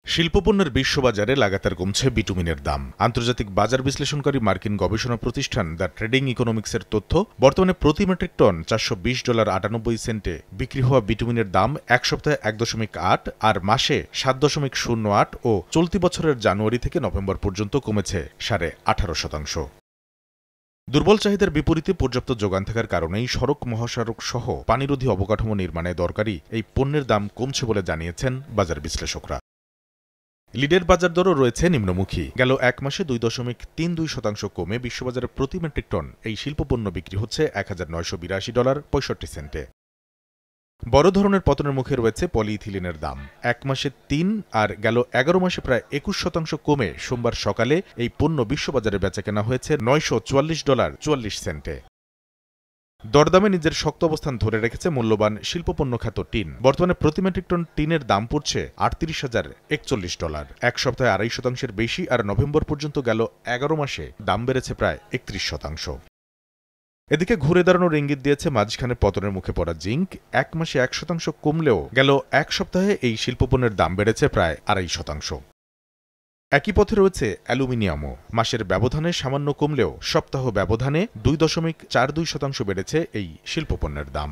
শিল্পপণ্যের বিশ্ববাজারে লাগাতার কমছে বিটুমিনের দাম। আন্তর্জাতিক বাজার বিশ্লেষণকারী মার্কিন গবেষণা প্রতিষ্ঠান দ্য ট্রেডিং ইকোনমিক্সের তথ্য, বর্তমানে প্রতি মেট্রিক টন $420.98 বিক্রি হওয়া বিটুমিনের দাম এক সপ্তাহে 1.8 আর মাসে 7.08 ও চলতি বছরের জানুয়ারি থেকে নভেম্বর পর্যন্ত কমেছে 18.5%। দুর্বল চাহিদার বিপরীতে পর্যাপ্ত যোগান থাকার কারণেই সড়ক মহাসড়ক সহ পানিরোধী অবকাঠামো নির্মাণে দরকারি এই পণ্যের দাম কমছে বলে জানিয়েছেন বাজার বিশ্লেষকরা। লিডের বাজার দরও রয়েছে নিম্নমুখী। গেল এক মাসে 2.32% কমে বিশ্ববাজারে প্রতি মেট্রিক টন এই শিল্পপণ্য বিক্রি হচ্ছে $1982.65। বড় ধরনের পতনের মুখে রয়েছে পলিইথিলিনের দাম। এক মাসে 3 আর গেল 11 মাসে প্রায় 21% কমে সোমবার সকালে এই পণ্য বিশ্ববাজারে বেচাকেনা হয়েছে $944.44। দরদামে নিজের শক্ত অবস্থান ধরে রেখেছে মূল্যবান শিল্পপণ্য খ্যাত টিন। বর্তমানে প্রতি মেট্রিক টন টিনের দাম পড়ছে $38,041। এক সপ্তাহে 2.5%-এর বেশি আর নভেম্বর পর্যন্ত গেল 11 মাসে দাম বেড়েছে প্রায় 31%। এদিকে ঘুরে দাঁড়ানোর ইঙ্গিত দিয়েছে মাঝখানে পতনের মুখে পড়া জিঙ্ক। এক মাসে 1% কমলেও গেল এক সপ্তাহে এই শিল্পপণ্যের দাম বেড়েছে প্রায় 2.5%। একই পথে রয়েছে অ্যালুমিনিয়ামও। মাসের ব্যবধানে সামান্য কমলেও সপ্তাহ ব্যবধানে 2.42% বেড়েছে এই শিল্পপণ্যের দাম।